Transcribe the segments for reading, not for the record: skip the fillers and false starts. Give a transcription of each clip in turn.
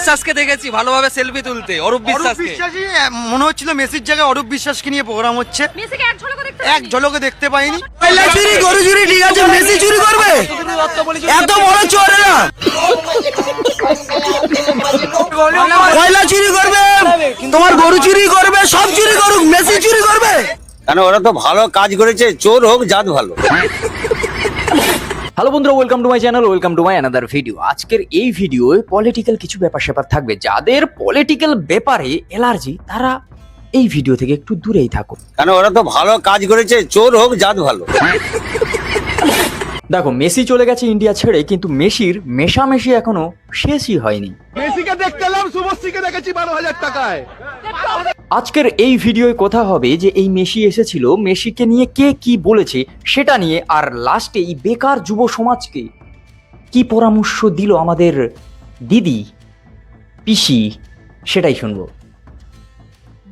বিশ্বাসকে দেখেছি ভালোভাবে সেলফি তুলতে। অরূপ বিশ্বাসকে মনে হচ্ছিল মেসির জায়গায় অরূপ বিশ্বাসকে নিয়ে প্রোগ্রাম হচ্ছে। মেসিকে এক ঝলকে দেখতে পাইনি। কয়লা চুরি গরু চুরি ঠিক আছে, মেসি চুরি করবে? এত বড় চোর না, কয়লা চুরি করবে, তোমার গরু চুরি করবে, সব চুরি করুক, মেসি চুরি করবে কেন? ওরা তো ভালো কাজ করেছে, চোর হোক জাত ভালো। হ্যালো বন্ধুরা, welcome to my channel, welcome to my another video. আজকের এই ভিডিওয়ে পলিটিক্যাল কিছু ব্যাপার থাকবে। যাদের পলিটিক্যাল ব্যাপারে অ্যালার্জি তারা এই ভিডিও থেকে একটু দূরেই থাকো। কেন? ওরা তো ভালো কাজ করেছে, চোর হোক জাত ভালো। দেখো, মেসি চলে গেছে ইন্ডিয়া ছেড়ে, কিন্তু মেসির মেশামেশি এখনো শেষই হয়নি। মেসিকে দেখতে এলাম, শুভশ্রীকে দেখেছি 12,000 টাকায়। আজকের এই ভিডিওয় কথা হবে যে এই মেসি এসেছিল, মেসিকে নিয়ে কে কি বলেছে সেটা নিয়ে, আর লাস্টে এই বেকার যুব সমাজকে কি পরামর্শ দিল আমাদের দিদি পিসি, সেটাই শুনবো।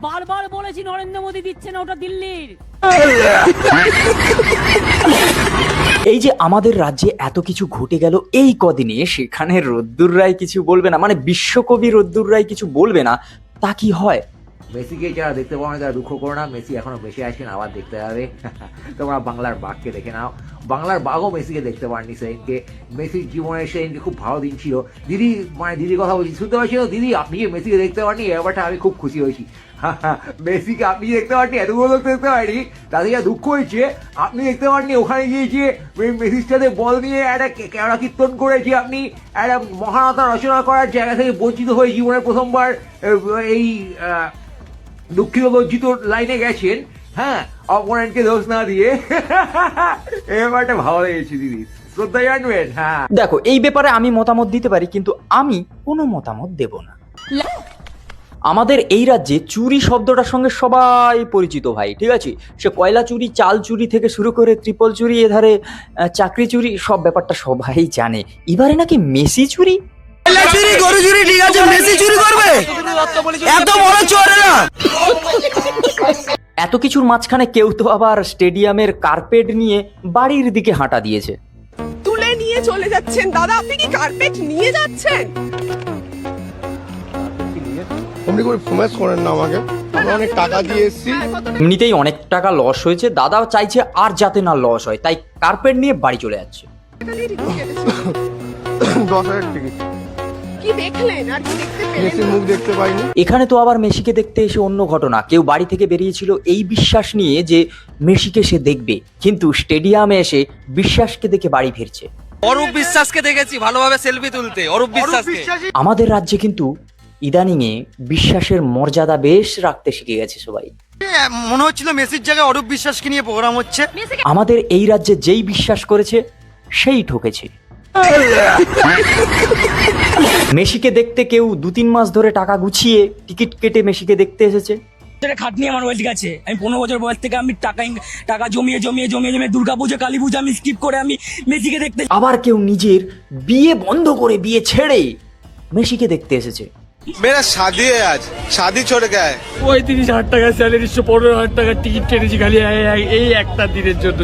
বারবার বলেছি নরেন্দ্র মোদী দিচ্ছে না, ওটা দিল্লির। এই যে আমাদের রাজ্যে এত কিছু ঘটে গেল এই কদিনে, সেখানে রোদ্দুর রায় কিছু বলবে না, মানে বিশ্বকবি রোদ্দুর রায় কিছু বলবে না, তা কি হয়? মেসিকে যারা দেখতে পাও না তারা দুঃখ করো না, মেসি এখনো বেশি আসেন, আবার দেখতে হবে। তোমরা বাংলার বাঘকে দেখে নাও, বাংলার বাঘও মেসিকে দেখতে পারেনি সেদিনকে। মেসির জীবনের সেদিনকে খুব ভালো দিন ছিল। দিদি, মানে দিদির কথা বলছি, শুনতে পাচ্ছিল দিদি আপনি যে মেসিকে দেখতে পারেনি, এই ব্যাপারটা আমি খুব খুশি হয়েছি। মেসিকে আপনি দেখতে পারেনি, এতগুলো লোক দেখতে পারেনি, তাদের যা দুঃখ হয়েছে। আপনি দেখতে পারেনি, ওখানে গিয়েছে মেসির সাথে বল নিয়ে একটা কেওড়া কীর্তন করেছে, আপনি একটা মহানতা রচনা করার জায়গা থেকে বঞ্চিত হয়ে জীবনের প্রথমবার এই দুঃখিত লজ্জিত লাইনে গেছেন। হ্যাঁ, অপোনেন্টকে দোষ না দিয়ে। এই ব্যাপারটা ভালো লেগেছে দিদি, শ্রদ্ধা জানবেন। হ্যাঁ, দেখো, এই ব্যাপারে আমি মতামত দিতে পারি, কিন্তু আমি কোনো মতামত দেব না। আমাদের এই রাজ্যে চুরি শব্দটার সঙ্গে সবাই পরিচিত ভাই, ঠিক আছে? সে কয়লা চুরি, চাল চুরি থেকে শুরু করে ট্রিপল চুরি, এধারে চাকরি চুরি, সব ব্যাপারটা সবাই জানে। এবারে নাকি মেসি চুরি। কয়লা চুরি গরু চুরি ঠিক আছে, মেসি চুরি করবে? এত বড় চোর না। এত কিছুর মাঝখানে কেউ তো আবার স্টেডিয়ামের কার্পেট নিয়ে বাড়ির দিকে হাঁটা দিয়েছে। তুলে নিয়ে চলে যাচ্ছেন দাদা, আপনি কি কার্পেট নিয়ে যাচ্ছেন? আপনি করে ফেমাস করেন না আমাকে, আমরা অনেক টাকা দিয়ে এসেছি। এমনিতেই অনেক টাকা লস হয়েছে, দাদা চাইছে আর যাতে না লস হয়, তাই কার্পেট নিয়ে বাড়ি চলে যাচ্ছে। 10,000 টিকিট। কি দেখলেন আর কি দেখতে পেলেন? মেসির মুখ দেখতে পাইনি। এখানে তো আবার মেসিকে দেখতে এসে অন্য ঘটনা। কেউ বাড়ি থেকে বেরিয়েছিল এই বিশ্বাস নিয়ে যে মেসিকে সে দেখবে, কিন্তু স্টেডিয়ামে এসে বিশ্বাসকে দেখে বাড়ি ফিরছে। অরূপ বিশ্বাসকে দেখেছি ভালোভাবে সেলফি তুলতে। অরূপ বিশ্বাসকে। আমাদের রাজ্যে কিন্তু ইদানিং এ বিশ্বাসের মর্যাদা বেশ রাখতে শিখে গেছে সবাই। মনে হচ্ছিল মেসির জায়গায় অরূপ বিশ্বাসকে নিয়ে প্রোগ্রাম হচ্ছে। আমাদের এই রাজ্যে যেই বিশ্বাস করেছে সেই ঠকেছে। মেসিকে দেখতে কেউ 2-3 মাস ধরে টাকা গুছিয়ে টিকিট কেটে মেসিকে দেখতে এসেছে। খাটনি আমার ওয়েলথ গেছে। আমি 15 বছর বয়স থেকে আমি টাকা জমিয়ে দুর্গাপুজো কালী পুজো আমি স্কিপ করে আমি মেসিকে দেখতে। আবার কেউ নিজের বিয়ে বন্ধ করে বিয়ে ছেড়ে মেসিকে দেখতে এসেছে। मेरा शादी है आज, शादी छोड़ के आए। 35,000 টাকা স্যালারি, 15,000 টাকা টিকিট কেটেছি খালি এই একটা দিনের জন্য।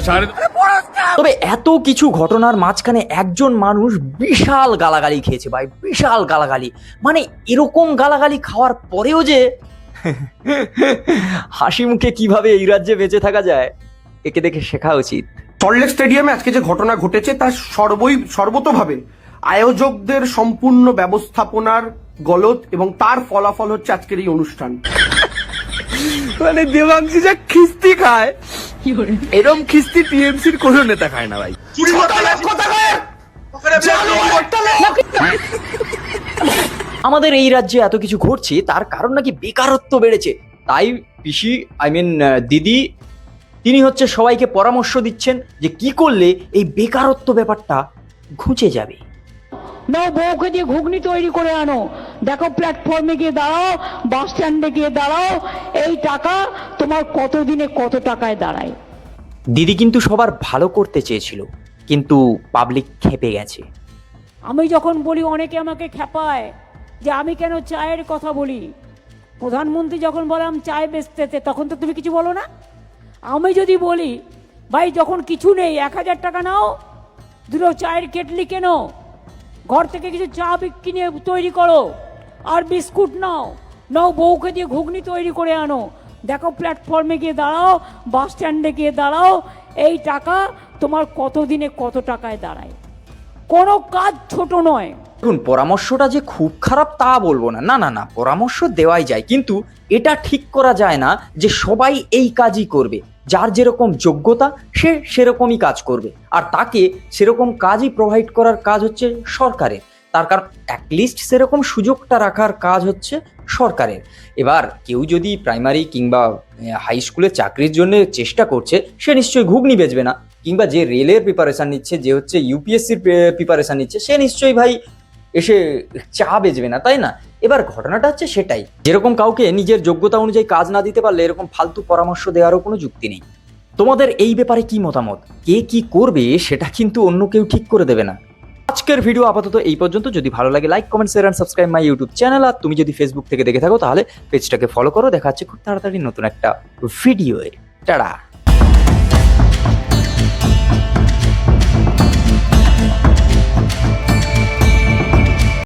তবে এত কিছু ঘটনার মাঝখানে একজন মানুষ বিশাল গালাগালি খেয়েছে ভাই, বিশাল গালাগালি। মানে এরকম গালাগালি খাওয়ার পরেও যে হাসি মুখে কিভাবে এই রাজ্যে বেঁচে থাকা যায়, একে দেখে শেখা উচিত। সল্টলেক স্টেডিয়ামে আজকে যে ঘটনা ঘটেছে তা সর্বতোভাবে আয়োজকদের সম্পূর্ণ ব্যবস্থাপনার গলদ, এবং তার ফলাফল হচ্ছে আজকের এই অনুষ্ঠান। মানে দেবাংশী যা খিস্তি খায়, এরকম খিস্তি টিএমসির কোনো নেতা খায় না ভাই। আমাদের এই রাজ্যে এত কিছু ঘটছে তার কারণ নাকি বেকারত্ব বেড়েছে। তাই পিসি, দিদি, তিনি হচ্ছে সবাইকে পরামর্শ দিচ্ছেন যে কি করলে এই বেকারত্ব ব্যাপারটা ঘুচে যাবে। নাও বউকে দিয়ে ঘুগনি তৈরি করে আনো, দেখো প্ল্যাটফর্মে গিয়ে দাঁড়াও, বাস স্ট্যান্ডে গিয়ে দাঁড়াও, এই টাকা তোমার কত দিনে কত টাকায় দাঁড়ায়। দিদি কিন্তু সবার ভালো করতে চেয়েছিল, কিন্তু পাবলিক খেপে গেছে। আমি যখন বলি অনেকে আমাকে খেপায় যে আমি কেন চায়ের কথা বলি। প্রধানমন্ত্রী যখন বললাম চায় বেচতেছে, তখন তো তুমি কিছু বলো না। আমি যদি বলি ভাই যখন কিছু নেই 1,000 টাকা নাও, দুটো চায়ের কেটলি কেনো, ঘর থেকে কিছু চা কিনে তৈরি করো, আর বিস্কুট নাও, নাও বউকে দিয়ে ঘুগনি তৈরি করে আনো, দেখো প্ল্যাটফর্মে গিয়ে দাঁড়াও, বাস স্ট্যান্ডে গিয়ে দাঁড়াও, এই টাকা তোমার কত দিনে কত টাকায় দাঁড়ায়। কোনো কাজ ছোট নয়। দেখুন, পরামর্শটা যে খুব খারাপ তা বলবো না, না না না, পরামর্শ দেওয়াই যায়, কিন্তু এটা ঠিক করা যায় না যে সবাই এই কাজই করবে। যার যেরকম যোগ্যতা সে সেরকমই কাজ করবে, আর তাকে সেরকম কাজই প্রোভাইড করার কাজ হচ্ছে সরকারের। তার কারণ অ্যাটলিস্ট সেরকম সুযোগটা রাখার কাজ হচ্ছে সরকারের। এবার কেউ যদি প্রাইমারি কিংবা হাই স্কুলে চাকরির জন্য চেষ্টা করছে, সে নিশ্চয়ই ঘুগনি বেচবে না, কিংবা যে রেলের প্রিপারেশান নিচ্ছে, যে হচ্ছে ইউপিএসসির প্রিপারেশান নিচ্ছে, সে নিশ্চয়ই ভাই এসে চা বেচবে না, তাই না? এবার ঘটনাটা হচ্ছে সেটাই, যেরকম কাউকে নিজের যোগ্যতা অনুযায়ী কাজ না দিতে পারলে এরকম ফালতু পরামর্শ দেওয়ারও কোনো যুক্তি নেই। তোমাদের এই ব্যাপারে কি মতামত? কে কি করবে সেটা কিন্তু অন্য কেউ ঠিক করে দেবে না। আজকের ভিডিও আপাতত এই পর্যন্ত। যদি ভালো লাগে like, comment, share and subscribe my YouTube channel. আর তুমি যদি ফেসবুক থেকে দেখে থাকো তাহলে পেজটাকে ফলো করো। দেখা হচ্ছে খুব তাড়াতাড়ি নতুন একটা ভিডিওয়ে। টাটা।